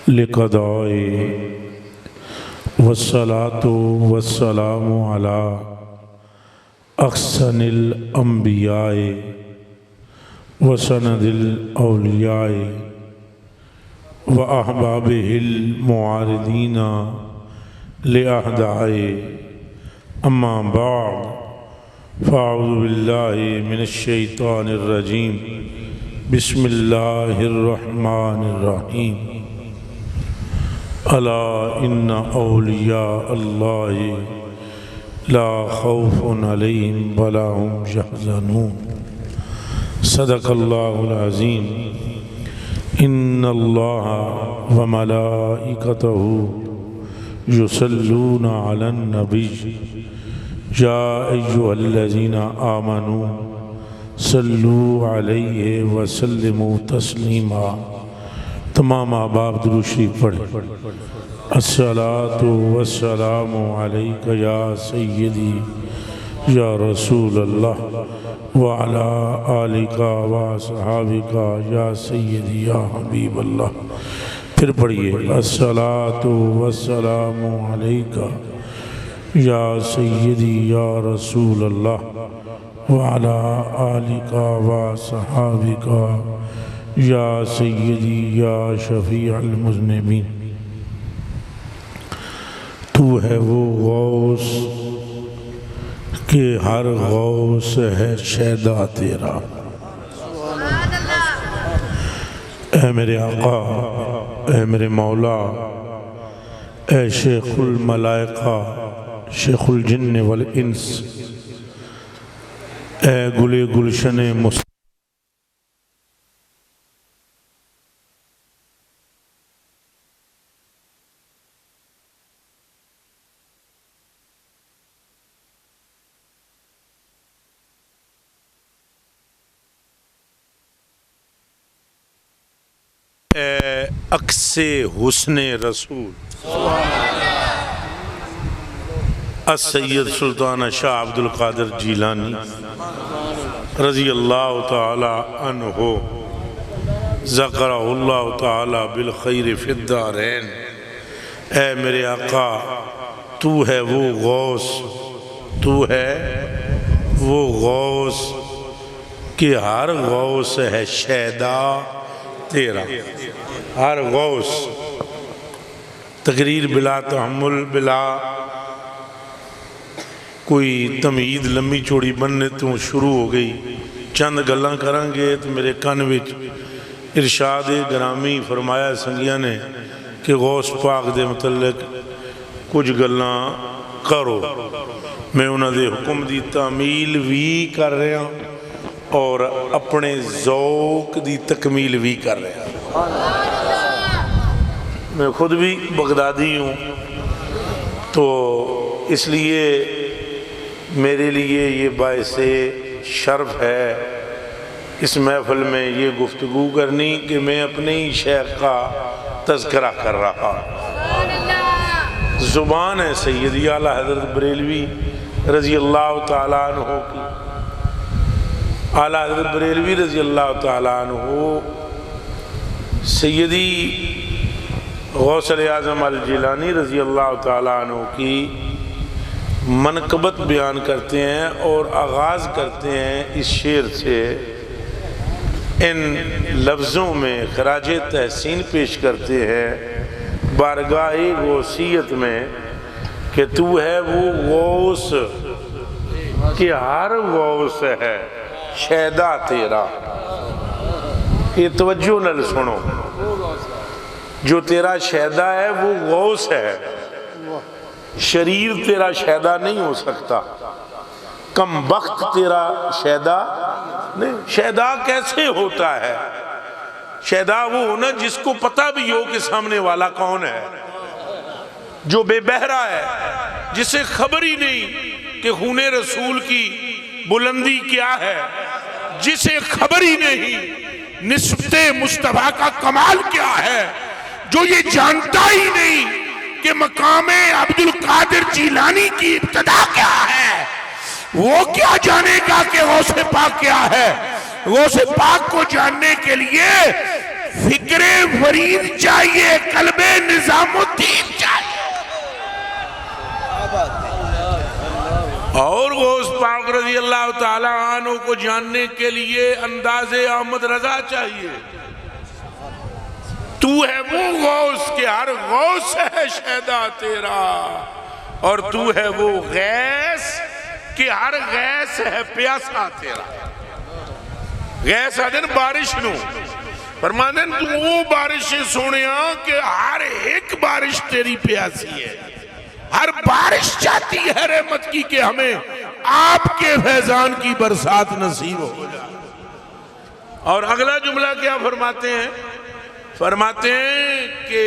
لقضاء والصلاة والسلام على أحسن الأنبياء وسند الأولياء وأحبابه المعارضين لأعدائه أما بعد فأعوذ بالله من الشيطان الرجيم بسم الله الرحمن الرحيم ألا إن أولياء الله لا خوف عليهم ولا هم يحزنون صدق الله العظيم إن الله وملائكته يصلون على النبي يا أيها الذين آمنوا صلوا عليه وسلموا تسلیما۔ تمام احباب درود شریف پڑھیں۔ الصلاة والسلام علیک یا سیدی یا رسول اللہ وعلی آلک واصحابک یا سیدی یا حبیب اللہ۔ پھر پڑھیے الصلاة والسلام علیک یا سیدی یا رسول اللہ وعلی آلک واصحابک یا سیدی یا شفیع المذنبین۔ تو ہے وہ غوث کہ ہر غوث ہے شیدا تیرا۔ اے میرے آقا، اے میرے مولا، اے شیخ الملائکہ، شیخ الجن والانس، اے گلِ گلشن مصطفیٰ، اے عکس حسن رسول، السید سلطان شاہ عبد القادر جیلانی رضی اللہ تعالی عنہ ذکرہ اللہ تعالی بالخیر فی الدارین۔ اے میرے آقا، تو ہے وہ غوث، تو ہے وہ غوث کہ ہر غوث ہے شیدا تیرا۔ ہر غوث، تقریر بلا تحمل، بلا کوئی تمہید لمبی چوڑی بننے تو شروع ہو گئی۔ چند گلاں کریں گے تو میرے کان وچ ارشاد گرامی فرمایا سنگیاں نے کہ غوث پاک دے متعلق کچھ گلاں کرو۔ میں انہاں دے حکم دی تعمیل بھی کر رہا ہوں اور اپنے ذوق دی تکمیل بھی کر رہا ہوں۔ میں خود بھی بغدادی ہوں، تو اس لیے میرے لیے یہ باعث شرف ہے اس محفل میں یہ گفتگو کرنی کہ میں اپنے ہی شیخ کا تذکرہ کر رہا۔ زبان ہے سیدی اعلیٰ حضرت بریلوی رضی اللہ تعالیٰ عنہ کی۔ اعلیٰ حضرت بریلوی رضی اللہ تعالیٰ عنہ سیدی غوث اعظم الجیلانی رضی اللہ تعالیٰ عنہ کی منقبت بیان کرتے ہیں اور آغاز کرتے ہیں اس شعر سے، ان لفظوں میں خراج تحسین پیش کرتے ہیں بارگاہ غوثیت میں کہ تو ہے وہ غوث کہ ہر غوث ہے شیدا تیرا۔ یہ توجہ نل سنو، جو تیرا شیدا ہے وہ غوث ہے، شریر تیرا شیدا نہیں ہو سکتا، کم بخت تیرا شیدا نہیں۔ شیدا کیسے ہوتا ہے؟ شیدا وہ ہونا جس کو پتہ بھی ہو کہ سامنے والا کون ہے، جو بے بہرا ہے، جسے خبر ہی نہیں کہ خون رسول کی بلندی کیا ہے، جسے خبر ہی نہیں نسبت مصطفیٰ کا کمال کیا ہے، جو یہ جانتا ہی نہیں کہ مقام عبد القادر جیلانی کی ابتدا کیا ہے، وہ کیا جانے گا کہ غوث پاک کیا ہے؟ غوث پاک کو جاننے کے لیے فکر فرید چاہیے، قلب نظام الدین چاہیے۔ اور غوث پاک رضی اللہ تعالیٰ عنہ کو جاننے کے لیے انداز احمد رضا چاہیے۔ تو ہے وہ غوث کہ ہر غوث ہے شہدہ تیرا، اور تو ہے وہ غیث کہ ہر غیث ہے پیاسا تیرا۔ غیث آدھن بارش نو، فرماندن تو وہ بارش سونیا کہ ہر ایک بارش تیری پیاسی ہے، ہر بارش چاہتی ہے رحمت کی کہ ہمیں آپ کے فیضان کی برسات نصیب ہو جائے۔ اور اگلا جملہ کیا فرماتے ہیں؟ فرماتے ہیں کہ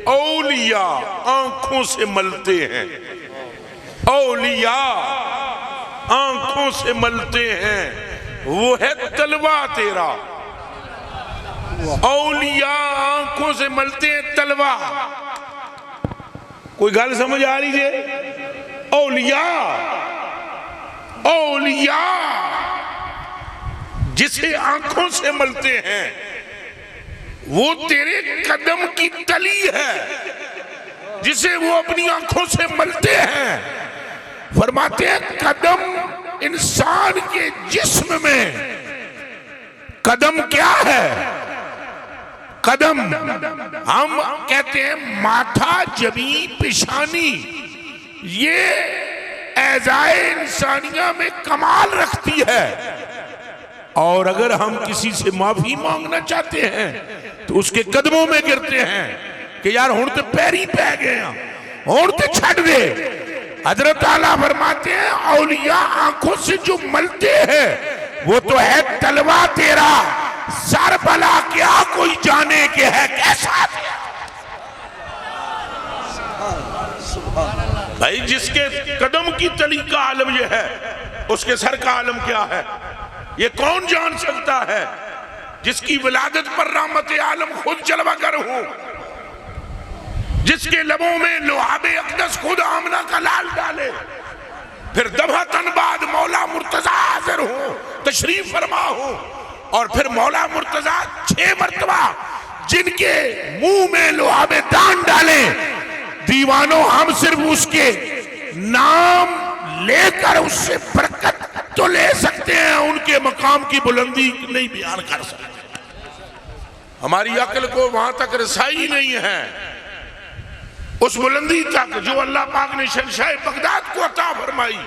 اولیاء آنکھوں سے ملتے ہیں، اولیاء آنکھوں سے ملتے ہیں، وہ ہے تلوہ تیرا۔ اولیاء آنکھوں سے ملتے ہیں تلوہ۔ کوئی گل سمجھ آ رہی ہے؟ اولیاء، اولیاء جسے آنکھوں سے ملتے ہیں وہ تیرے قدم کی تلی ہے، جسے وہ اپنی آنکھوں سے ملتے ہیں۔ فرماتے ہیں قدم انسان کے جسم میں، قدم کیا ہے؟ قدم ہم کہتے ہیں ماتھا، جبیں، پیشانی، یہ اعضائے انسانیہ میں کمال رکھتی ہے۔ اور اگر ہم کسی سے معافی مانگنا چاہتے ہیں تو اس کے قدموں میں گرتے ہیں کہ یار ہون تے پیری پہ گئے ہیں، ہون تے چھڑ دے۔ حضرت اعلیٰ فرماتے ہیں اولیاء آنکھوں سے جو ملتے ہیں وہ تو ہے تلوہ تیرا، سر بلا کیا کوئی جانے کہ ہے کیسا تیرا۔ بھائی جس کے قدم کی تلی کا عالم یہ ہے، اس کے سر کا عالم کیا ہے؟ یہ کون جان سکتا ہے؟ جس کی ولادت پر رحمت عالم خود جلوہ گر ہوں، جس کے لبوں میں لعاب اقدس خود آمنہ کا لال ڈالے، پھر دبہتن بعد مولا مرتضی حاضر ہوں، تشریف فرما ہوں، اور پھر مولا مرتضی 6 مرتبہ جن کے منہ میں لعاب دان ڈالیں۔ دیوانوں ہم صرف اس کے نام لے کر اس سے برکت تو لے سکتے ہیں، ان کے مقام کی بلندی نہیں بیان کر سکتے، ہماری عقل کو وہاں تک رسائی نہیں ہے اس بلندی تک جو اللہ پاک نے شہنشاہ بغداد کو عطا فرمائی۔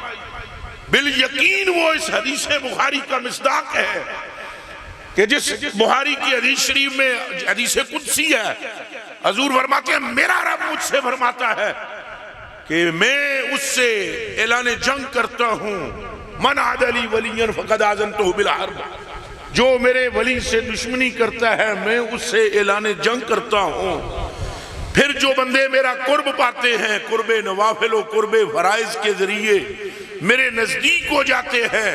بالیقین وہ اس حدیث بخاری کا مصداق ہے کہ جس بخاری کی حدیث شریف میں حدیث قدسی ہے، حضور فرماتے ہیں میرا رب مجھ سے فرماتا ہے کہ میں اس سے اعلان جنگ کرتا ہوں، من عاد لی ولی فقد آذنتہ بالحرب، جو میرے ولی سے دشمنی کرتا ہے میں اس سے اعلان جنگ کرتا ہوں۔ پھر جو بندے میرا قرب پاتے ہیں، قرب نوافل و قرب فرائض کے ذریعے میرے نزدیک ہو جاتے ہیں،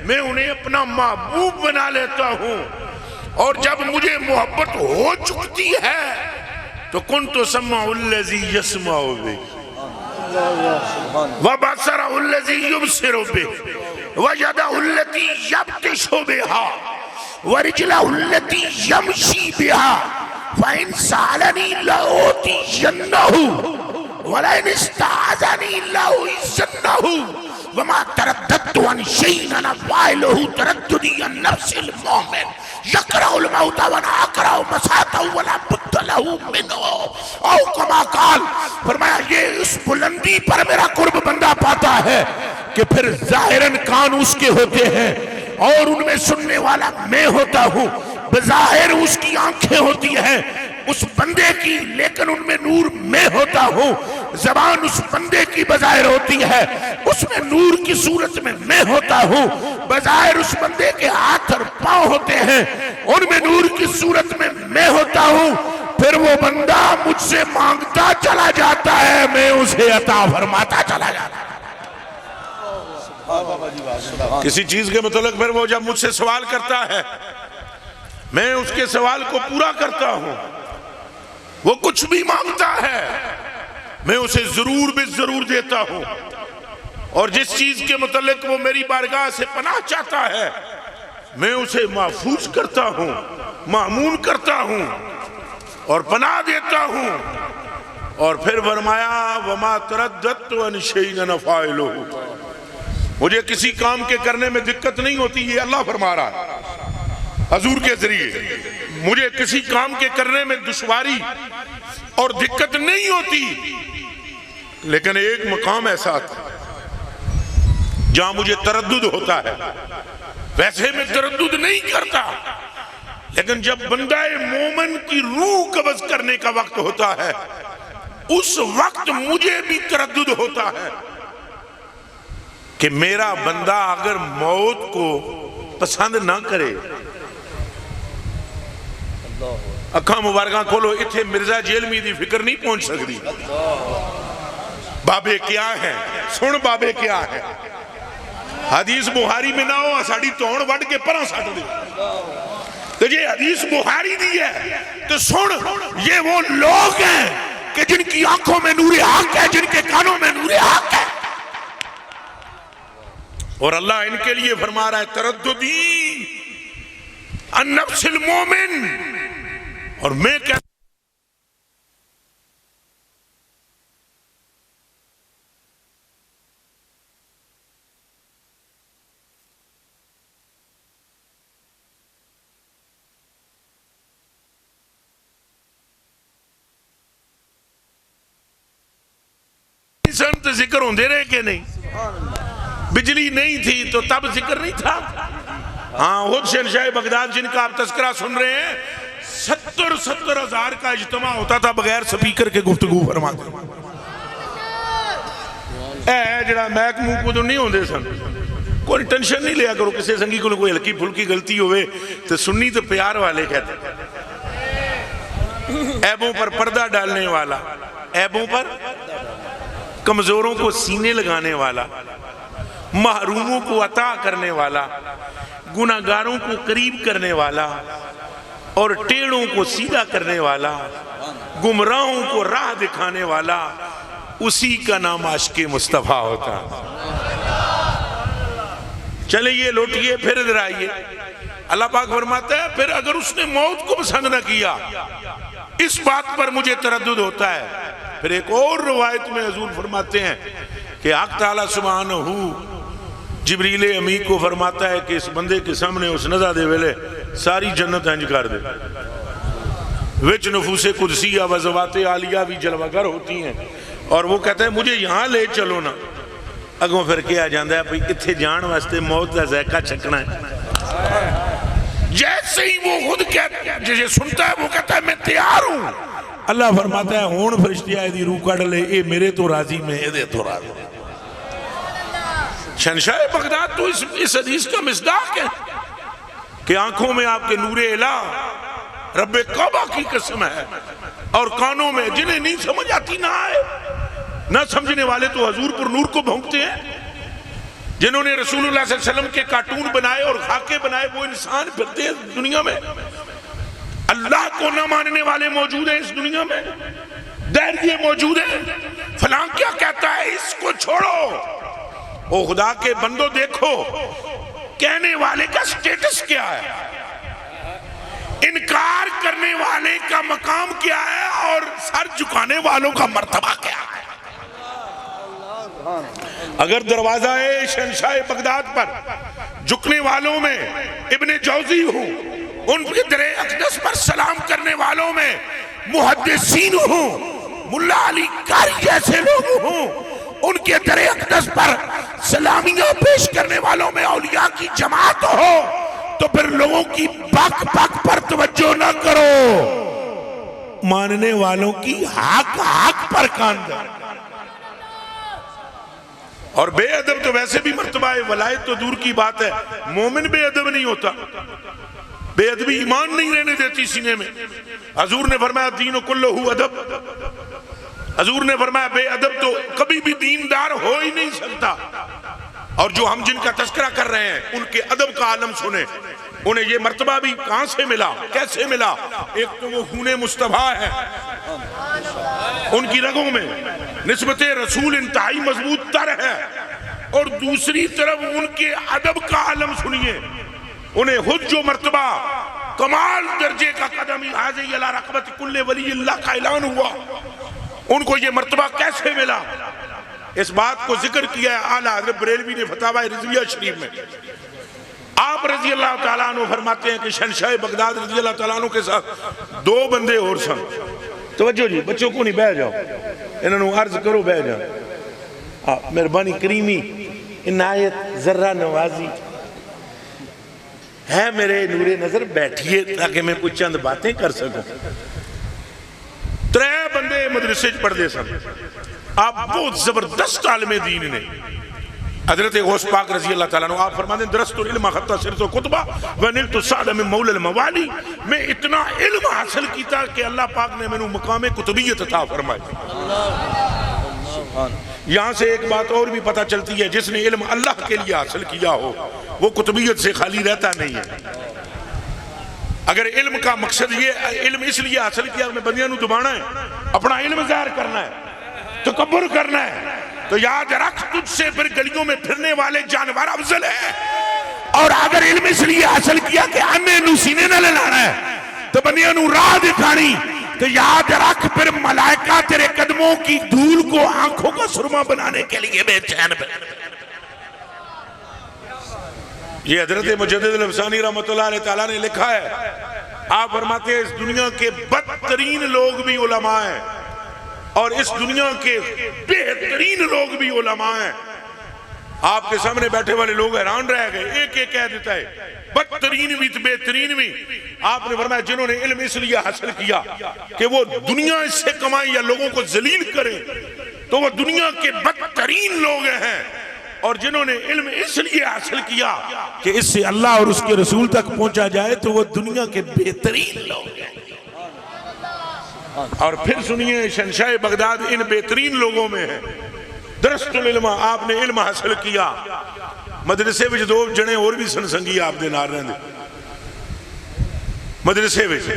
میں انہیں اپنا محبوب بنا لیتا ہوں، اور جب مجھے محبت ہو چکتی ہے تو کنت سمع الذی یسمع بہ وبصر الذی یبصر بہ ویدہ التی یبطش بہا ورجلہ التی یمشی بہا فَإِنْ سَأَلَنِي لَأُعْطِيَنَّهُ وَلَئِنِ اسْتَعَاذَنِي لَأُعِيذَنَّهُ وَمَا تَرَدَّدتُ عَنْ شَيْءٍ أَنَا فَاعِلُهُ تَرَدُّدِي عَنْ نَفْسِ الْمُؤْمِنِ يَكْرَهُ الْمَوْتَ وَأَنَا أَكْرَهُ مَسَاءَتَهُ وَلَا بُدَّ لَهُ مِنْهُ او كما قال۔ فرمایا یہ اس بلندی پر میرا قرب بندہ پاتا ہے کہ پھر ظاہراً کان اس کے ہوتے ہیں اور ان میں سننے والا میں ہوتا ہوں، بظاہر اس کی آنکھیں ہوتی ہیں اس بندے کی لیکن ان میں نور میں ہوتا ہوں، زبان اس بندے کی بظاہر ہوتی ہے اس میں نور کی صورت میں میں ہوتا ہوں، بظاہر اس بندے کے ہاتھ اور پاؤں ہوتے ہیں ان میں نور کی صورت میں میں ہوتا ہوں، پھر وہ بندہ مجھ سے مانگتا چلا جاتا ہے میں اسے عطا فرماتا چلا جاتا ہے۔ کسی چیز کے متعلق پھر وہ جب مجھ سے سوال کرتا ہے میں اس کے سوال کو پورا کرتا ہوں، وہ کچھ بھی مانگتا ہے میں اسے ضرور بے ضرور دیتا ہوں، اور جس چیز کے متعلق وہ میری بارگاہ سے پناہ چاہتا ہے میں اسے محفوظ کرتا ہوں۔ مأمون کرتا ہوں اور پناہ دیتا ہوں. اور پھر فرمایا وما ترددت عن شيء أنا فاعله، مجھے کسی کام کے کرنے میں دقت نہیں ہوتی. یہ اللہ فرما رہا ہے حضور کے ذریعے، مجھے کسی کام کے کرنے میں دشواری اور دقت نہیں ہوتی، لیکن ایک مقام ایسا تھا جہاں مجھے تردد ہوتا ہے. ویسے میں تردد نہیں کرتا، لیکن جب بندہ مومن کی روح قبض کرنے کا وقت ہوتا ہے اس وقت مجھے بھی تردد ہوتا ہے کہ میرا بندہ اگر موت کو پسند نہ کرے. اکھاں مبارکاں کھولو، اتھے مرزا جیلمی دی فکر نہیں پہنچ سکتی. بابے کیا ہیں، سن بابے کیا ہیں. حدیث بخاری میں نہ ہو ساڑی توڑ وڈ کے پرہ ساڑ دے. تو یہ حدیث بخاری دی ہے تو سن، یہ وہ لوگ ہیں کہ جن کی آنکھوں میں نور حق ہے، جن کے کانوں میں نور حق ہے. اور اللہ ان کے لیے فرما رہا ہے ترددی النفس المومن. اور میں کہتا سنت ذکر ہوندے رہے کہ نہیں؟ بجلی نہیں تھی تو تب ذکر نہیں تھا. ہاں خود شہنشاہ بغداد جن کا آپ تذکرہ سن رہے ہیں 70 ہزار کا اجتماع ہوتا تھا بغیر سپیکر کے گفتگو فرماتے. اے جڑا میک منہ کو تو نہیں ہوندے سن. کوئی ٹینشن نہیں لیا کرو کسی سنگی کو کوئی ہلکی پھلکی غلطی ہوئے تو سنی تو پیار والے کہتے ہیں. عیبوں پر پردہ ڈالنے والا، عیبوں پر کمزوروں کو سینے لگانے والا، محروموں کو عطا کرنے والا، گناہگاروں کو قریب کرنے والا اور ٹیڑوں کو سیدھا کرنے والا، گمراہوں کو راہ دکھانے والا، اسی کا نام عاشق مصطفیٰ ہوتا. چلیں یہ لوٹئے پھر ادھر آئیے. اللہ پاک فرماتا ہے پھر اگر اس نے موت کو پسند نہ کیا اس بات پر مجھے تردد ہوتا ہے. پھر ایک اور روایت میں حضور فرماتے ہیں کہ حق تعالیٰ سبحانہ جبریل امی کو فرماتا ہے کہ اس بندے کے سامنے اس نظر دے ویلے ساری جنت انج کر دے. وچ نفوس قدسیہ و ذوات عالیہ بھی جلوہ گر ہوتی ہیں اور وہ کہتا ہے مجھے یہاں لے چلو نا. اگوں پھر کیا جاندہ ہے بھئی اتھے جان واسطے موت کا ذائقہ چکنا ہے. جیسے ہی وہ خود کہتا ہے جسے سنتا ہے وہ کہتا ہے میں تیار ہوں. اللہ فرماتا ہے ہون فرشتی آئے دی روح کڑ لے اے میرے تو راضی میں اے دے تو راضی. شہنشاہ بغداد تو اس حدیث کا مصداق ہے کہ آنکھوں میں آپ کے نور الہ رب کعبہ کی قسم ہے اور کانوں میں جنہیں نہیں سمجھ آتی نہ آئے. نہ سمجھنے والے تو حضور پر نور کو بھونکتے ہیں. جنہوں نے رسول اللہ صلی اللہ علیہ وسلم کے کارٹون بنائے اور خاکے بنائے وہ انسان پھرتے ہیں دنیا میں. اللہ کو نہ ماننے والے موجود ہیں اس دنیا میں. دہریے موجود ہیں. فلاں کیا کہتا ہے اس کو چھوڑو. او خدا کے بندو دیکھو کہنے والے کا سٹیٹس کیا ہے، انکار کرنے والے کا مقام کیا ہے اور سر جھکانے والوں کا مرتبہ کیا ہے. اگر دروازہ شہنشاہ بغداد پر جھکنے والوں میں ابن جوزی ہوں، ان کے در اقدس پر سلام کرنے والوں میں محدثین ہوں، ملا علی قاری جیسے لوگ ہوں، ان کے در اقدس پر سلامیاں پیش کرنے والوں میں اولیاء کی جماعت ہو تو پھر لوگوں کی بک بک پر توجہ نہ کرو، ماننے والوں کی حق پر کان دو. اور بے ادب تو ویسے بھی مرتبہ ہے، ولایت تو دور کی بات ہے. مومن بے ادب نہیں ہوتا. بے ادبی ایمان نہیں رہنے دیتی سینے میں. حضور نے فرمایا دین کلہ ادب. حضور نے فرمایا بے ادب تو کبھی بھی دیندار ہو ہی نہیں سکتا. اور جو ہم جن کا تذکرہ کر رہے ہیں ان کے ادب کا عالم سنیں. انہیں یہ مرتبہ بھی کہاں سے ملا، کیسے ملا؟ ایک تو وہ خون مصطفیٰ ہے، ان کی رگوں میں نسبت رسول انتہائی مضبوط تر ہے، اور دوسری طرف ان کے ادب کا عالم سنیے. انہیں خود جو مرتبہ کمال درجے کا قدم حاضر علی رقبت کل ولی اللہ کا اعلان ہوا. ان کو یہ مرتبہ کیسے ملا؟ اس بات کو ذکر کیا ہے اعلیٰ حضرت بریلوی نے فتاوی رضویہ شریف میں. آپ رضی اللہ تعالیٰ عنہ فرماتے ہیں کہ شہنشاہ بغداد رضی اللہ تعالیٰ عنہ کے ساتھ 2 بندے اور سن. توجہ جی، بچوں کو نہیں، بیٹھ جاؤ، انہوں عرض کرو بیٹھ جاؤ. مہربانی کریمی عنایت ذرہ نوازی ہے میرے نور نظر، بیٹھیے تاکہ میں کچھ چند باتیں کر سکوں. 3 بندے مدرسے پڑھتے سن. آپ بہت زبردست عالم دین نے. حضرت غوث پاک رضی اللہ تعالیٰ عنہ آپ فرماتے ہیں درست العلم خطہ سرت و کتبہ ونلت السعد من مولا الموالی. میں اتنا علم حاصل کیتا کہ اللہ پاک نے میں مقام کتبیت عطا فرمائی. یہاں سے ایک بات اور بھی پتہ چلتی ہے، جس نے علم اللہ کے لیے حاصل کیا ہو وہ کتبیت سے خالی رہتا نہیں ہے. اگر علم کا مقصد یہ علم اس لیے حاصل کیا میں بندیاں نو دبانا ہے، اپنا علم ظاہر کرنا ہے، تکبر کرنا ہے، تو یاد رکھ تجھ سے پھر گلیوں میں پھرنے والے جانور افضل ہے. اور اگر علم اس لیے حاصل کیا کہ انے نو سینے نہ للانا ہے تو بندیاں نو راہ دکھانی، تو یاد رکھ پھر ملائکہ تیرے قدموں کی دھول کو آنکھوں کا سرما بنانے کے لیے بے چین بنے. یہ حضرت مجدد الافسانی رحمت اللہ علیہ تعالیٰ نے لکھا ہے. آپ فرماتے ہیں اس دنیا کے بدترین لوگ بھی علماء ہیں اور اس دنیا کے بہترین لوگ بھی علماء ہیں. آپ کے سامنے بیٹھے والے لوگ حیران رہ گئے، ایک ایک کہہ دیتا ہے بدترین بھی بہترین بھی. آپ نے فرمایا جنہوں نے علم اس لیے حاصل کیا کہ وہ دنیا اس سے کمائیں یا لوگوں کو ذلیل کریں تو وہ دنیا کے بدترین لوگ ہیں، اور جنہوں نے علم اس لیے حاصل کیا کہ اس سے اللہ اور اس کے رسول تک پہنچا جائے تو وہ دنیا کے بہترین لوگ ہیں. اور پھر سنیے شہنشاہ بغداد ان بہترین لوگوں میں ہے. درست العلم آپ نے علم حاصل کیا. مدرسے وچ 2 جنے اور بھی سنسنگی آپ دے نال رہندے مدرسے وچ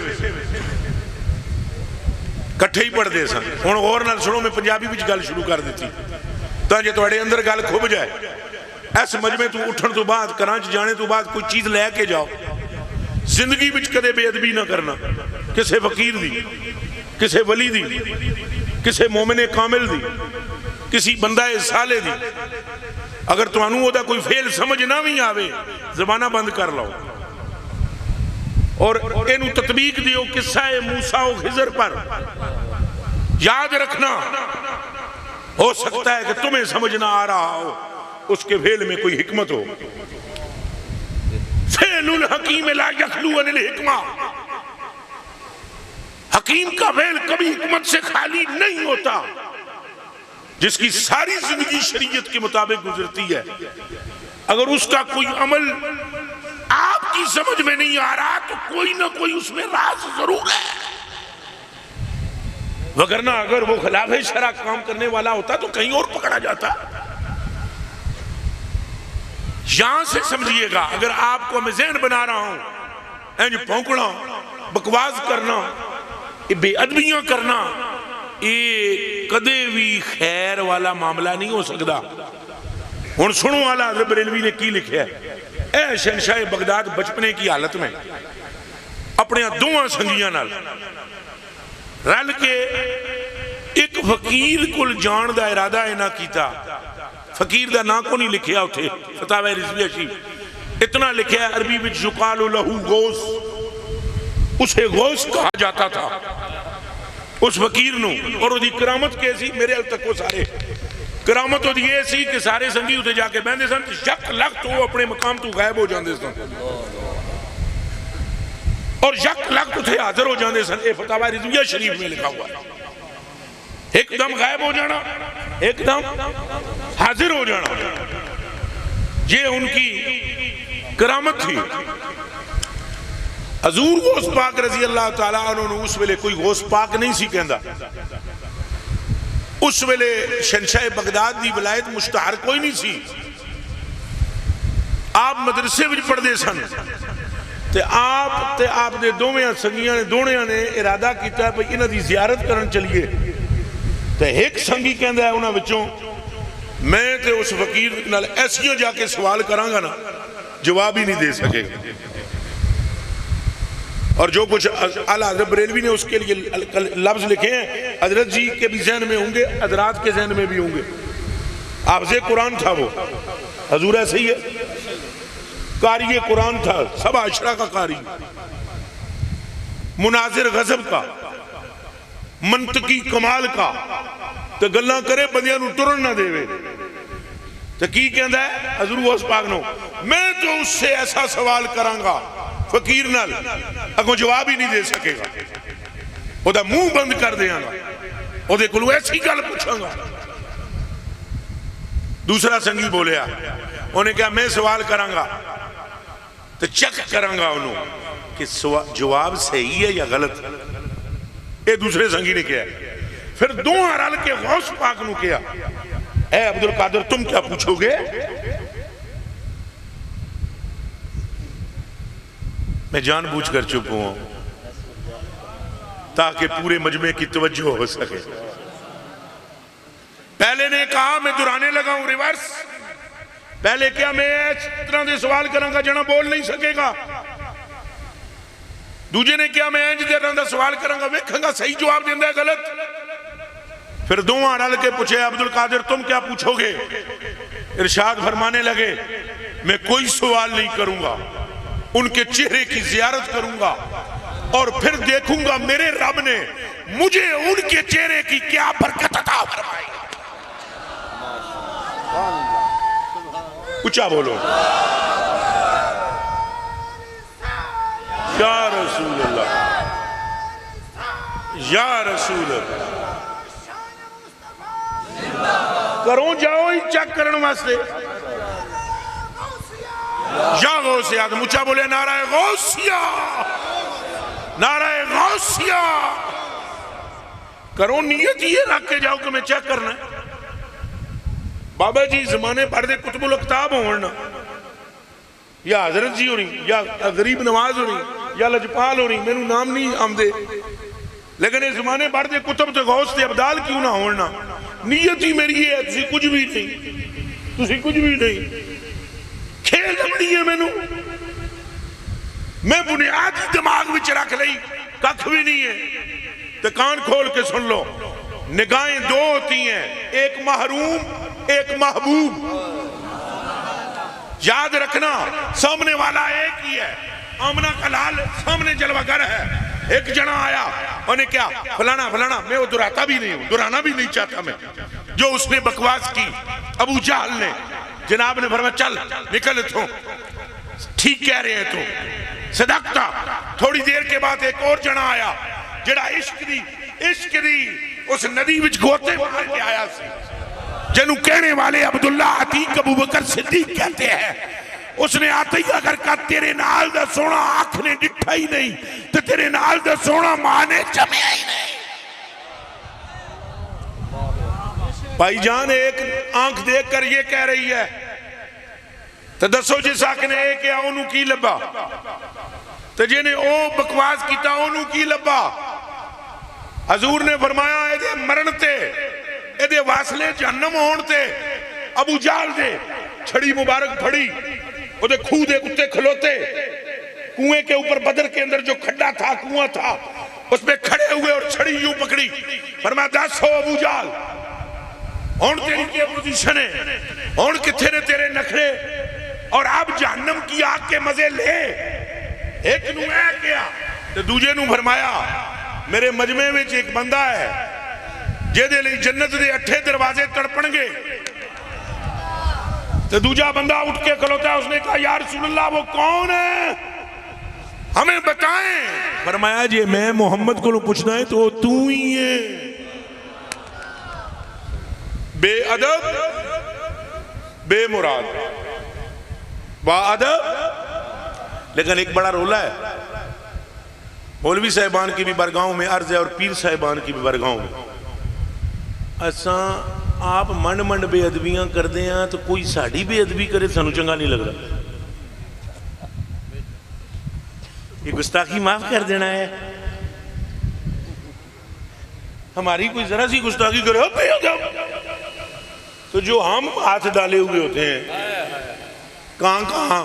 کٹھے ہی پڑھتے سن. ہن غور نال سنو، میں پنجابی وچ گل شروع کر دیتی تا جے تواڈے اندر گل کھب جائے. اس مجمع تو اٹھن تو بعد کراچ جانے تو بعد کوئی چیز لے کے جاؤ. زندگی وچ کدے بے ادبی نہ کرنا کسے فقیر دی، کسے ولی دی، کسے مومن کامل دی، کسی بندہ صالح دی. اگر تمہانوں ہوتا کوئی فعل سمجھ نہ بھی آوے زبانہ بند کر لو اور اینو تطبیق دیو قصہ موسیٰ و خضر پر. یاد رکھنا ہو سکتا ہے کہ تمہیں سمجھ نہ آ رہا ہو اس کے فعل میں کوئی حکمت ہو. فعل الحکیم لا یخلو عن الحکمہ. حکیم کا فعل کبھی حکمت سے خالی نہیں ہوتا. جس کی ساری زندگی شریعت کے مطابق گزرتی ہے، اگر اس کا کوئی عمل آپ کی سمجھ میں نہیں آ رہا تو کوئی نہ کوئی اس میں راز ضرور ہے. وگرنہ اگر وہ خلاف شرع کام کرنے والا ہوتا تو کہیں اور پکڑا جاتا. یہاں سے سمجھئے گا، اگر آپ کو میں ذہن بنا رہا ہوں اینج پھونکنا، بکواس کرنا، بے ادبیاں کرنا، یہ کدے بھی خیر والا معاملہ نہیں ہو سکتا. ہن سنو والا حضرت بریلوی نے کی لکھیا ہے. اے شہنشاہ بغداد بچپنے کی حالت میں اپنے 2 سنگیاں نال رل کے ایک فقیر کل جان دا ارادہ اینا کیتا. فقیر دا نا کو نہیں لکھیا اٹھے فتاوی رضویہ شریف. اتنا لکھیا ہے عربی وچ یقال لہو غوث، اسے غوث کہا جاتا تھا اس فقیر نو. اور وہ دی کرامت کیسی میرے حال تک وہ سارے کرامت وہ دی ایسی کہ سارے سنگی ہوتے جا کے بہندے سن یک لخت وہ اپنے مقام تو غائب ہو جاندے سن اور یک لخت اتھے حاضر ہو جاندے سن. اے فتاوی رضویہ شریف میں لکھا ہوا ہے. ایک دم غائب ہو جانا، ایک دم حاضر ہو جانا، یہ ان کی کرامت تھی. حضور غوث پاک رضی اللہ تعالیٰ عنہ نے اس ویلے کوئی غوث پاک نہیں سی کہندا. اس ویلے شہنشاہ بغداد دی ولایت مشتہر کوئی نہیں سی. آپ مدرسے وچ پڑھدے سن تے آپ دے دوویں سنگیاں نے دونیاں نے ارادہ کیتا ہے بھئی انہاں دی زیارت کرن چلیے. تے ایک سنگی کہندا ہے انہاں وچوں میں تے اس فقیر نال ایسیاں جا کے سوال کراں گا نا جواب ہی نہیں دے سکے. اور جو کچھ اعلیٰ حضرت بریلوی نے اس کے لیے لفظ لکھے ہیں حضرت جی کے بھی ذہن میں ہوں گے، حضرات کے ذہن میں بھی ہوں گے. حافظ قرآن تھا وہ، حضور ایسے ہی ہے، قاری قرآن تھا، سبع عشرہ کا قاری، مناظر غضب کا، منطقی کمال کا، تو گلاں کرے بندیاں نو ٹرن نہ دے وے. تو کی کہندا ہے حضور غوث پاک نو، میں تو اس سے ایسا سوال کراں گا فقیر نال اگوں جواب ہی نہیں دے سکے گا، او دا منہ بند کر دیاں گا، او دے کولوں ایسی گل پوچھاں گا. دوسرا سنگی بولیا، انہیں کہا میں سوال کراں گا تو چیک کراں گا انہوں کہ جواب صحیح ہے یا غلط. اے دوسرے سنگی نے کیا، پھر دو رل کے غوث پاک نو کیا، اے عبدالقادر تم کیا پوچھو گے؟ میں جان بوجھ کر چپ ہوں تاکہ پورے مجمع کی توجہ ہو سکے. پہلے نے کہا میں درانے لگا ہوں ریورس، پہلے کیا میں اس طرح دے سوال کروں گا جنا بول نہیں سکے گا. دوجے نے کیا میں انج طرح دا سوال کروں گا ویکھاں گا صحیح جواب دیندا ہے غلط. پھر دوواں رل کے پوچھے عبدالقادر تم کیا پوچھو گے؟ ارشاد فرمانے لگے میں کوئی سوال نہیں کروں گا، ان کے چہرے کی زیارت کروں گا اور پھر دیکھوں گا میرے رب نے مجھے ان کے چہرے کی کیا برکت عطا فرمائی. اچھا بولو یا رسول اللہ، یا رسول اللہ. کروں جاؤ ہی چیک کرن واسطے یا غوث اعظم. اچھا بولے نعرہ غوثیہ، نعرہ غوثیہ. کروں نیت یہ رکھ کے جاؤ کہ میں چیک کرنا ہے. بابا جی زمانے پڑھ دے کتب الاکتاب ہونا، یا حضرت جی ہونی، یا غریب نواز ہونی، یا لجپال ہونی، میں نو نام نہیں آمدے، لیکن اس زمانے پڑھ دے کتب تے غوث تے عبدال کیوں نہ ہونا. نیت ہی میری ہے، تسی کچھ بھی نہیں، تسی کچھ بھی نہیں. کھیل جمڑی ہے میں نو، میں بنیادی دماغ وچ رکھ لئی ککھ بھی نہیں ہے. تو کان کھول کے سن لو، نگاہیں دو ہوتی ہیں، ایک محروم ایک محبوب. یاد رکھنا سامنے والا ایک ہی ہے. آمنہ کا لال سامنے جلوہ گر ہے. ایک جنا آیا انہیں کیا فلانا فلانا، میں وہ دراتا بھی نہیں ہوں، درانا بھی نہیں چاہتا میں. جو اس نے بکواس کی ابو جہل نے، جناب نے فرمایا چل نکل تو، ٹھیک کہہ رہے ہیں تو، صدقتا. تھوڑی دیر کے بعد ایک اور جنا آیا جڑا عشق دی اس ندی وچ گوتے مار کے آیا سی، جنہوں کہنے والے عبداللہ عتیق ابو بکر صدیق کہتے ہیں. اس نے آتے ہی اگر کہا تیرے نال دا سونا آنکھ نے ڈٹھا ہی نہیں تو تیرے نال دا سونا ماں نے جمعہ ہی نہیں. بھائی جان ایک آنکھ دیکھ کر یہ کہہ رہی ہے تو دسو جس آنکھ نے ایک ہے انہوں کی لبا، تو جنہیں او بکواس کیتا انہوں کی لبا. حضور نے فرمایا اے دے مرن تے، اے دے واصلے جہنم ہون تے ابو جہل دے چھڑی مبارک پھڑی، او دے کھو دے کتے کھلوتے، کنویں کے اوپر بدر کے اندر جو کھڈا تھا کنواں تھا اس پہ کھڑے ہوئے اور چھڑی یوں پکڑی. فرمایا دس ہو ابو جہل ہون تیری کی پوزیشن ہے، ہون کتھے نے تیرے نکھرے اور اب جہنم کی آگ کے مزے لے. ایک نو ہے کیا تو دوجے نو فرمایا میرے مجمع میں ایک بندہ ہے جے دے لئی جنت دے 8 دروازے تڑپن گے. تو دوجہ بندہ اٹھ کے کھلوتا ہے، اس نے کہا یا رسول اللہ وہ کون ہے ہمیں بتائیں. فرمایا جی میں محمد کو پوچھنا ہے تو تو ہی ہے. بے ادب بے مراد با ادب. لیکن ایک بڑا رولہ ہے، مولوی صاحبان کی بھی برگاہوں میں عرض ہے اور پیر صاحبان کی بھی برگاہوں میں. اساں آپ منڈ منڈ بے ادبیاں کر دیں ہیں تو کوئی ساڑھی بے ادبی کرے سانو چنگا نہیں لگ رہا. یہ گستاخی معاف کر دینا ہے. ہماری کوئی ذرا سی گستاخی کرے ہو بے ادب تو جو ہم ہاتھ ڈالے ہوئے ہوتے ہیں کہاں کہاں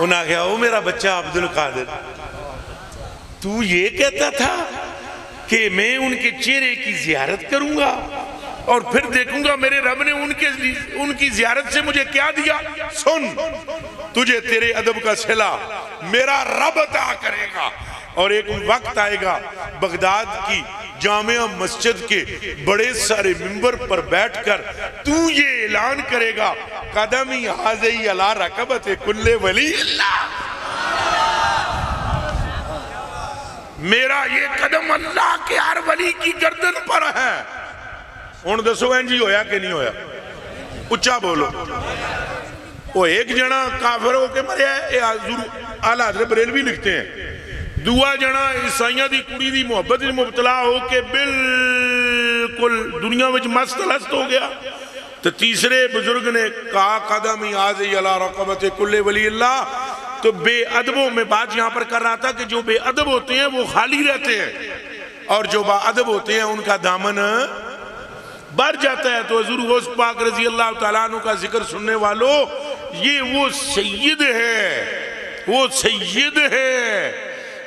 انہوں نے کہا او میرا بچہ عبد القادر، تو یہ کہتا تھا کہ میں ان کے چہرے کی زیارت کروں گا اور پھر دیکھوں گا میرے رب نے ان کی زیارت سے مجھے کیا دیا؟ سن، تجھے تیرے ادب کا صلہ میرا رب عطا کرے گا، اور ایک وقت آئے گا بغداد کی جامعہ مسجد کے بڑے سارے ممبر پر بیٹھ کر تو یہ اعلان کرے گا قدمی حاضی علی رکبت کل ولی اللہ، میرا یہ قدم اللہ کے ہر ولی کی گردن پر ہے۔ ان دسو این جی ہویا کہ نہیں ہویا؟ اچھا بولو۔ وہ ایک جنا کافر ہو کے مریا ہے، اعلیٰ حضرت بریلوی لکھتے ہیں، دعا جنا عیسائیاں دی کڑی دی محبت دی مبتلا ہو کے بالکل دنیا وچ مست لست ہو گیا، تو تیسرے بزرگ نے کہا قدمی حاضی علی رقبت کل ولی اللہ۔ تو بے ادبوں میں بات یہاں پر کر رہا تھا کہ جو بے ادب ہوتے ہیں وہ خالی رہتے ہیں، اور جو با ادب ہوتے ہیں ان کا دامن بڑھ جاتا ہے۔ تو حضور غوث پاک رضی اللہ تعالیٰ عنہ کا ذکر سننے والوں، یہ وہ سید ہے، وہ سید ہے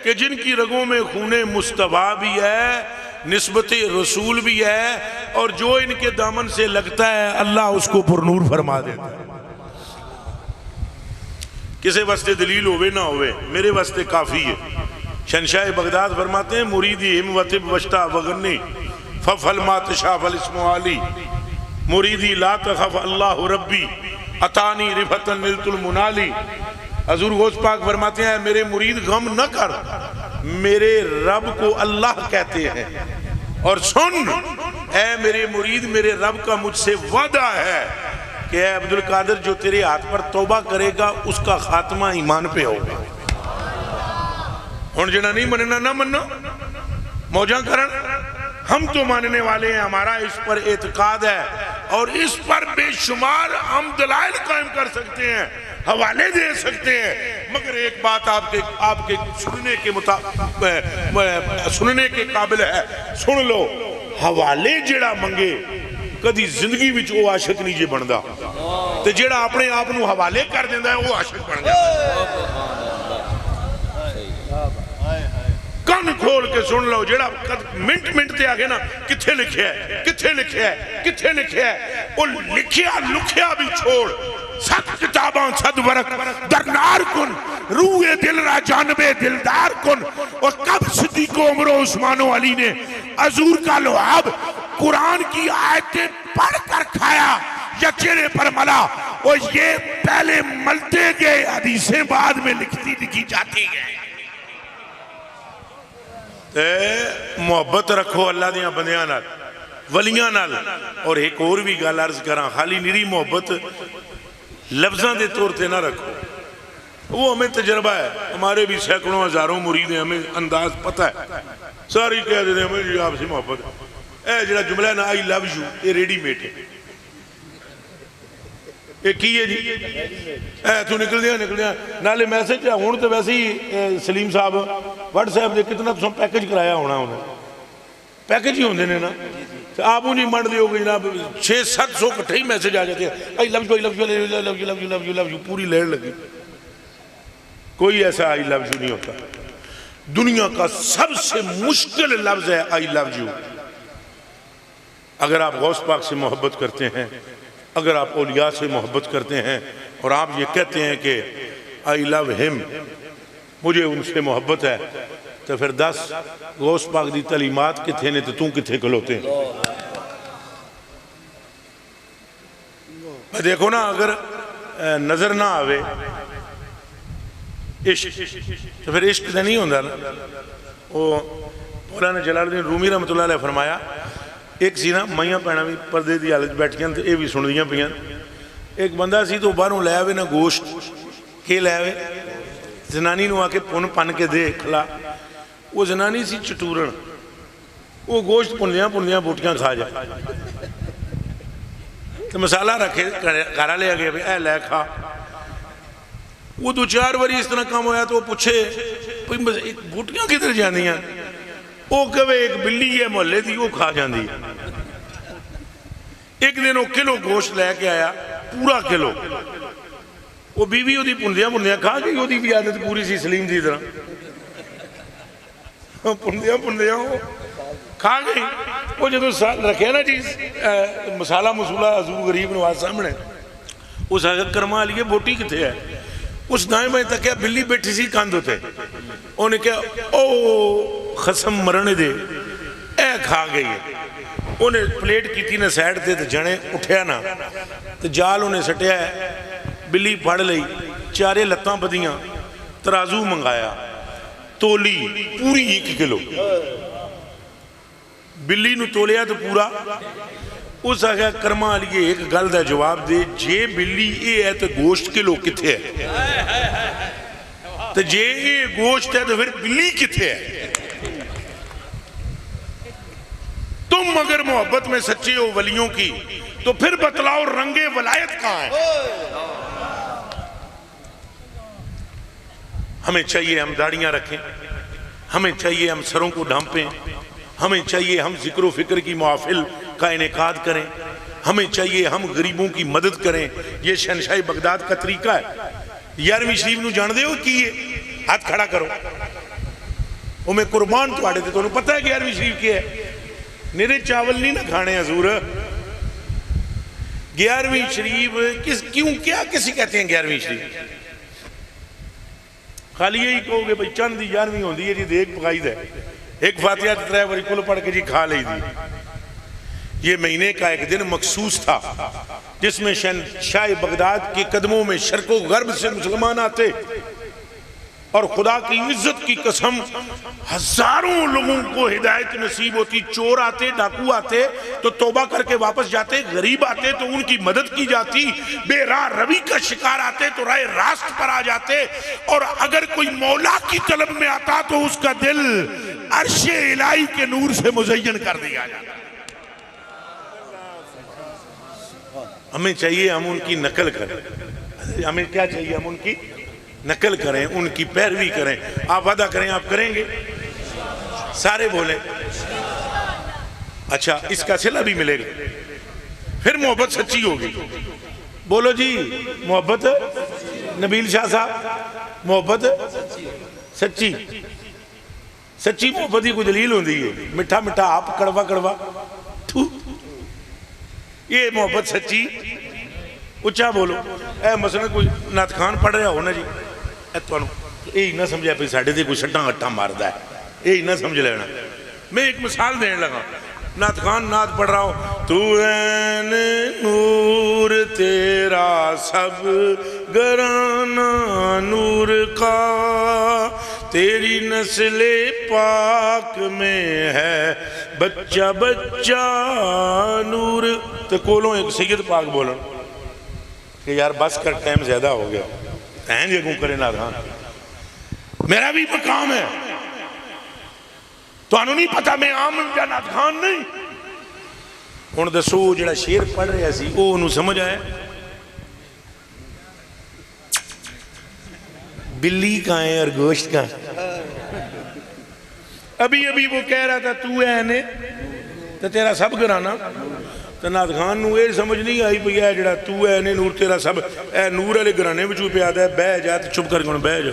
کہ جن کی رگوں میں خون مصطفیٰ بھی ہے، نسبت رسول بھی ہے، اور جو ان کے دامن سے لگتا ہے اللہ اس کو پر نور فرما دیتا ہے۔ کسے واسطے دلیل ہوئے نہ ہوئے، میرے واسطے کافی ہے۔ شہنشاہ بغداد فرماتے ہیں مریدی ہم وطب وشتا وغنی ففل ما تشاف الاسم علی، مریدی لا تخف اللہ ربی اتانی رفتا نلت المنالی۔ حضور غوث پاک فرماتے ہیں میرے مرید غم نہ کر، میرے رب کو اللہ کہتے ہیں، اور سن اے میرے مرید میرے رب کا مجھ سے وعدہ ہے کہ اے عبد القادر جو تیرے ہاتھ پر توبہ کرے گا اس کا خاتمہ ایمان پہ ہوگا۔ ہن جنا نہیں مننا نہ مننا، موجاں کرن، ہم تو ماننے والے ہیں، ہمارا اس پر اعتقاد ہے، اور اس پر بے شمار ہم دلائل قائم کر سکتے ہیں، حوالے دے سکتے ہیں، مگر ایک بات آپ کے سننے کے قابل ہے، سن لو، حوالے جڑا منگے کدی زندگی وچ وہ عاشق نہیں جے بندا، تے جڑا اپنے آپ نو حوالے کر دیندا ہے وہ عاشق بن جاتا۔ کن کھول کے سن لو، جڑا منٹ منٹ تے آگے نا کتھے لکھیا ہے، کتھے لکھیا ہے، کتھے لکھیا ہے، وہ لکھیا لکھیا بھی چھوڑ، 100 کتاباں 100 ورق درنار کن، روح دل را جانب دلدار کن۔ اور کب صدیق و عمر و عثمان و علی نے حضور کا لعاب قرآن کی آیتیں پڑھ کر کھایا یا چہرے پر ملا، اور یہ پہلے ملتے گئے، حدیثیں بعد میں لکھی جاتی گئے۔ محبت رکھو اللہ دیاں بندیاں نال، ولیاں نال۔ اور ایک اور بھی گل عرض کراں، خالی نیری محبت لفظاں دے طور تے نہ رکھو، وہ ہمیں تجربہ ہے، ہمارے بھی سینکڑوں ہزاروں مرید ہیں، ہمیں انداز پتہ ہے، ساری کہہ دیتے ہیں ہمیں آپ سے محبت ہے۔ اے جڑا جملہ ہے نا آئی لو یو، یہ ریڈی میڈ ہے، یہ کی ہے جی، اے تو نکل دیا نالے میسج ہے۔ ہون تو ویسے ہی سلیم صاحب واٹس ایپ دے کتنا تو پیکج کرایا ہونا انہیں، پیکج ہی ہوندے نے نا، آپ انہیں منڈ دیو گے جناب 600-700 کٹھے ہی میسج آ جاتے ہیں، I love you I love you I love you love you love you love you, پوری لہر لگی۔ کوئی ایسا آئی لو یو نہیں ہوتا، دنیا کا سب سے مشکل لفظ ہے آئی لو یو۔ اگر آپ غوث پاک سے محبت کرتے ہیں، اگر آپ اولیاء سے محبت کرتے ہیں، اور آپ یہ کہتے ہیں کہ آئی لو ہم، مجھے ان سے محبت ہے، تو پھر 10 غوث پاک دی تعلیمات کتھے نے تو تم کتھے کھلوتے ہیں۔ دیکھو نا، اگر نظر نہ آوے عشق تو پھر عشق تو نہیں ہوندہ نا۔ وہ مولانا جلال الدین رومی رحمۃ اللہ علیہ فرمایا، ایک سی نا مائیاں پینا بھی پردے دی حالت بیٹھیاں تو اے بھی سن دیاں پیاں، ایک بندہ سی تو باہروں لے آوے نا گوشت، کے لے آوے زنانی نو آ کے پن کے دے کھلا، وہ زنانی سی چٹورن، وہ گوشت پندیاں بوٹیاں کھا جائے، تو مسالہ رکھے گھارا لے آگے اے لے کھا۔ وہ 2-4 واری اس طرح کام ہویا تو وہ پوچھے بوٹیاں کدھر جاندیاں، وہ کہے ایک بلی ہے محلے دی، وہ کھا جاندی۔ ایک دن وہ کلو گوشت لے کے آیا، پورا کلو، وہ بیوی وہ پندیاں پندیاں کھا گئی، وہ بھی عادت پوری سی سلیم دی طرح، پندیاں پندیاں وہ کھا گئی۔ وہ جدو رکھے نا جی مسالہ مسولہ حضور غریب نواز سامنے، اس آگے کرما لیے بوٹی کتے ہے، اس دائیں بائیں تک کیا بلی بیٹھی سی کاند ہوتے، انہیں کہا او خسم مرنے دے، اے کھا گئی ہے۔ انہیں پلیٹ کی تھی نا سیڈ دے تو جنے اٹھیا نا تو جال انہیں سٹیا ہے، بلی پھڑ لئی، چارے لتاں بدیاں، ترازو منگایا، تولی پوری 1 کلو، بلی نو تولیا تو پورا۔ اس آگیا کرما لیے ایک گل دا جواب دے، جے بلی اے ہے تو گوشت کلو کتھے ہے، تو جے اے گوشت ہے تو پھر بلی کتھے ہے؟ تم اگر محبت میں سچے ہو ولیوں کی تو پھر بتلاؤ رنگ ولایت کہاں ہے؟ ہمیں چاہیے ہم داڑیاں رکھیں، ہمیں چاہیے ہم سروں کو ڈھانپیں، ہمیں چاہیے ہم ذکر و فکر کی محافل کا انعقاد کریں، ہمیں چاہیے ہم غریبوں کی مدد کریں۔ یہ شہنشاہ بغداد کا طریقہ ہے۔ 11ویں شریف نو جان دے ہو کیے؟ ہاتھ کھڑا کرو۔ وہ میں قربان تو آڑے تھے، تو انہوں پتہ ہے 11ویں شریف کیا ہے؟ میرے چاول نہیں نہ کھانے حضور۔ 11ویں شریف کیوں کیا کسی کہتے ہیں 11ویں شریف؟ خالی یہی کہو گے بھئی چند دی 11ویں ہوندی ہے جی دیکھ پکائی دے، ایک فاتحہ ترائے بری کل پڑھ کے جی کھا لئی دی۔ یہ مہینے کا ایک دن مخصوص تھا جس میں شہنشاہ بغداد کے قدموں میں شرق و غرب سے مسلمان آتے، اور خدا کی عزت کی قسم ہزاروں لوگوں کو ہدایت نصیب ہوتی۔ چور آتے، ڈاکو آتے تو توبہ کر کے واپس جاتے، غریب آتے تو ان کی مدد کی جاتی، بے راہ روی کا شکار آتے تو راہ راست پر آ جاتے، اور اگر کوئی مولا کی طلب میں آتا تو اس کا دل عرش الہی کے نور سے مزین کر دیا جاتا۔ ہمیں چاہیے ہم ان کی نقل کریں، ہمیں کیا چاہیے ہم ان کی نقل کریں، ان کی پیروی کریں۔ آپ وعدہ کریں آپ کریں گے؟ سارے بولیں اچھا، اس کا صلہ بھی ملے گا، پھر محبت سچی ہوگی۔ بولو جی محبت، نبیل شاہ صاحب محبت سچی، سچی محبت ہی کوئی دلیل ہوندی ہے۔ مٹھا مٹھا آپ، کڑوا کڑوا تھو، یہ محبت سچی۔ اچھا بولو۔ اے مثلا کوئی نعت خان پڑھ رہا ہو نا جی، اے تو یہی نہ سمجھا پہ ساڑھے دے کوئی سٹاں اٹھا ماردہ ہے، یہی نہ سمجھ لینا۔ میں ایک مثال دینے لگا، نعت خان نعت پڑھ رہا ہو، تو این نور تیرا سب گرانہ نور کا، تیری نسل پاک میں ہے بچہ بچہ نور۔ تو کولوں ایک سید پاک بولن کہ یار بس کر ٹائم زیادہ ہو گیا، تین جگہوں کرے نعت خان، میرا بھی مقام ہے، تو انہوں نہیں پتا میں عام یا نعت خان نہیں۔ ہن دسو جڑا شیر پڑھ رہا سی وہ انہوں سمجھ آیا؟ بلی کہاں ہے اور گوشت کہاں ہے؟ ابھی وہ کہہ رہا تھا تو ہے نے تو تیرا سب گرانا، تو نعت خان نو یہ سمجھ نہیں آئی پئی ہے جڑا تو ہے نے نور تیرا سب، اے نور والے گرانے وچوں پہ آتا ہے، بہ جا تو چپ کر کے بہ جا،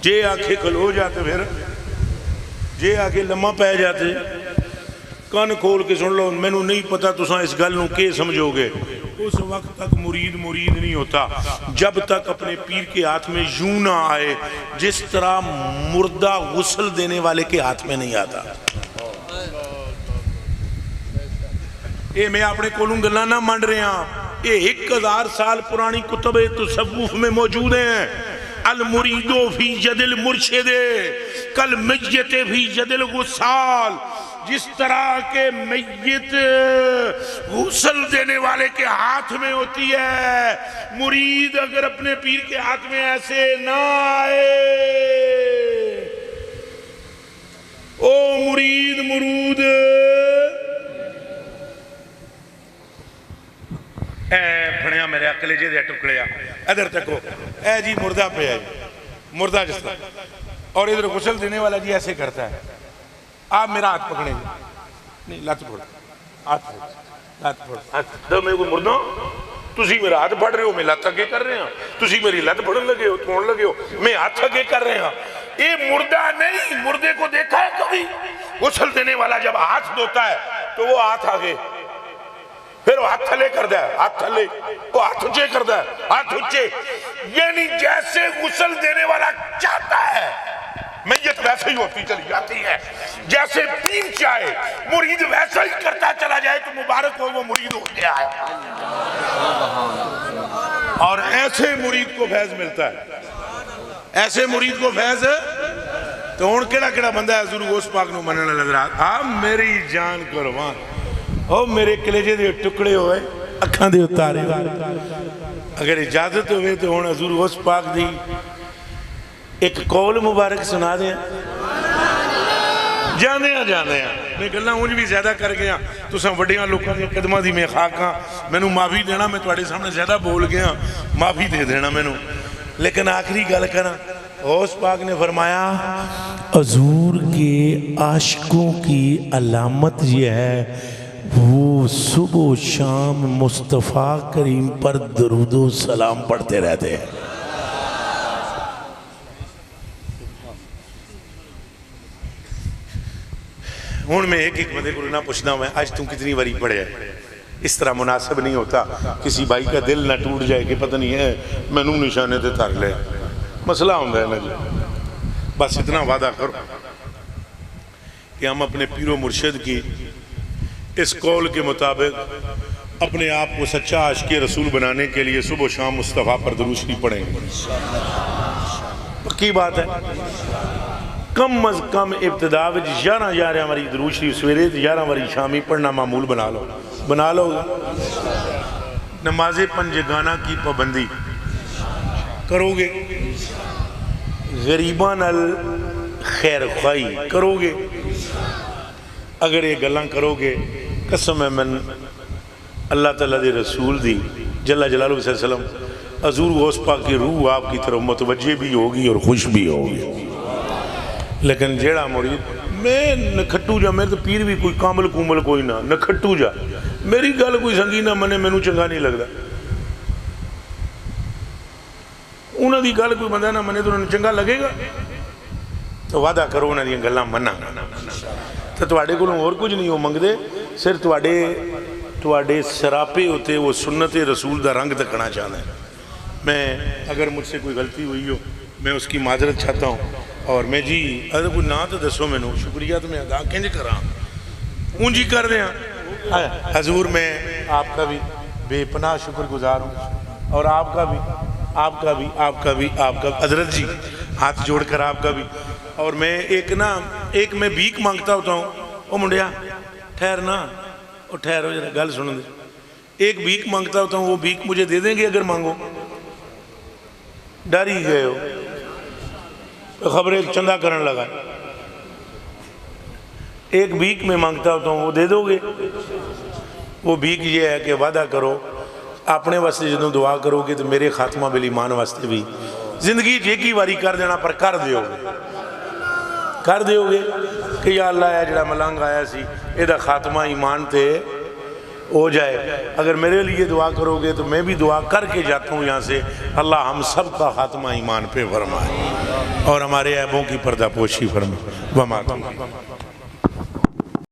جے آکھے کھلو جاتے، پھر جے آکھے لمحہ پہ جاتے۔ کان کھول کے سن لو، میں نو نہیں پتا تساں اس گل نو کے سمجھو گے۔ اس وقت تک مرید نہیں ہوتا جب تک اپنے پیر کے ہاتھ میں یوں نہ آئے جس طرح مردہ غسل دینے والے کے ہاتھ میں نہیں آتا۔ اے میں اپنے کولوں گلاں نہ منڈ رہے ہیں، یہ 1000 سال پرانی کتب تصوف میں موجود ہیں۔ المریدو فی ید المرشد کل میت فی ید الغسال، جس طرح کے میت غسل دینے والے کے ہاتھ میں ہوتی ہے، مرید اگر اپنے پیر کے ہاتھ میں ایسے نہ آئے، او مرید مرود، اے بھنیا میرے اکلے جے دے ٹکڑیا ادھر تکو، اے جی مردہ پہ ہے، مردہ جس طرح، اور ادھر غسل دینے والا جی ایسے کرتا ہے، آپ میرا ہاتھ پکڑیں گے، نہیں لات پھوڑ، ہاتھ پھوڑ، ہاتھ پھوڑ، ہاتھ دو میں کوئی مردوں، تسی میرا ہاتھ پڑھ رہے ہو میں لت اگے کر رہے ہیں, تسی میری لت پڑھن لگے ہو توڑ لگے ہو میں ہاتھ اگے کر رہے ہیں. یہ مردہ نہیں, مردے کو دیکھا ہے کبھی؟ غسل دینے والا جب ہاتھ دھوتا ہے تو وہ ہاتھ آگے, پھر وہ ہاتھ تھلے کر دیا ہے, ہاتھ تھلے, وہ ہاتھ اونچے کر دیا ہے, ہاتھ اونچے. یعنی جیسے غسل دینے والا چاہتا ہے میت ویسے ہی ہوتی چلی جاتی ہے, جیسے پین چاہے مرید ویسا ہی کرتا چلا جائے تو مبارک ہو وہ مرید ہو گیا ہے. اور ایسے مرید کو فیض ملتا ہے, ایسے مرید کو فیض ہے. تو ہون کیڑا بندہ ہے حضور غوث پاک نو مننے لگ رہا, آپ میری جان قربان, او میرے کلیجے دے ٹکڑے ہوئے اکھاں دے اتارے, اگر اجازت ہوئے تو ہون حضور غوث پاک دی ایک قول مبارک سنا دیں. جانے ہیں میں گلنا ہوں بھی زیادہ کر گیا تو سن وڈیاں لوکاں دے قدمہ دی میں خاکاں, میں نو معافی دینا, میں تواڈے سامنے زیادہ بول گیا, معافی دے دینا میں نو. لیکن آخری گل کرنا, غوث پاک نے فرمایا حضور کے عاشقوں کی علامت یہ ہے وہ صبح و شام مصطفیٰ کریم پر درود و سلام پڑھتے رہتے ہیں. ہون میں ایک بندے کو نہ پوچھنا ہوں آج تم کتنی باری پڑھے ہے, اس طرح مناسب نہیں ہوتا کسی بھائی کا دل نہ ٹوٹ جائے کہ پتہ نہیں ہے میں نو نشانے تے تر لے, مسئلہ ہوندہ ہے نا جی. بس اتنا وعدہ کرو کہ ہم اپنے پیر و مرشد کی اس قول کے مطابق اپنے آپ کو سچا عاشق رسول بنانے کے لیے صبح و شام مصطفیٰ پر درود شریف پڑھیں گے. پکی بات ہے, کم از کم ابتدا وچ 11 واری درود شریف سویرے 11 واری شامی پڑھنا معمول بنا لو. نماز پنجگانہ کی پابندی کرو گے, غریبان خیر خواہی کرو گے, اگر یہ گلاں کرو گے قسم ہے من اللہ تعالیٰ دے رسول دی جل جلالہ صلی اللہ علیہ وسلم حضور غوث پاک کی روح آپ کی طرف متوجہ بھی ہوگی اور خوش بھی ہوگی. لیکن جیڑا مرید میں نکھٹو جا, میرے تو پیر بھی کوئی کامل کومل کوئی نہ, نکھٹو جا, میری گل کوئی سنگی نہ منے, میں نو چنگا نہیں لگتا. انہوں دی گل کوئی بندہ نہ منے تو انہوں چنگا لگے گا. تو وعدہ کرو انہوں دی گلاں منا, تو تواڈے کولوں اور کچھ نہیں ہو منگدے, صرف تواڈے سراپے ہوتے وہ سنت رسول دا رنگ تکنا چاہنا ہے. میں اگر مجھ سے کوئی غلطی ہوئی ہو میں اس کی معذرت چاہتا ہوں, اور میں جی اگر کوئی نہ تو دسو میں نو شکریہ تو میں ادا کنج کراں اونجی کر دیا. حضور میں آپ کا بھی بے پناہ شکر گزار ہوں, اور آپ کا بھی حضرت جی ہاتھ جوڑ کر آپ کا بھی. اور میں ایک میں بھیک مانگتا ہوتا ہوں, او منڈیا ٹھہر نا, او ٹھہر ہو جرا گل سن دے, ایک بھیک مانگتا ہوتا ہوں, وہ بھیک مجھے دے دیں گے اگر مانگو؟ ڈر ہی گئے ہو, خبر ایک چندہ کرن لگا. ایک بھیک میں مانگتا ہوتا ہوں, وہ دے دو گے؟ وہ بھیک یہ ہے کہ وعدہ کرو اپنے واسطے جدوں دعا کرو گے تو میرے خاتمہ بل ایمان واسطے بھی زندگی ایک واری کر دینا, پر کر دیو گے کہ یا اللہ ہے جڑا ملنگ آیا سی اے دا خاتمہ ایمان تے ہو جائے. اگر میرے لیے دعا کرو گے تو میں بھی دعا کر کے جاتا ہوں یہاں سے, اللہ ہم سب کا خاتمہ ایمان پہ فرمائے اور ہمارے عیبوں کی پردہ پوشی فرمائے.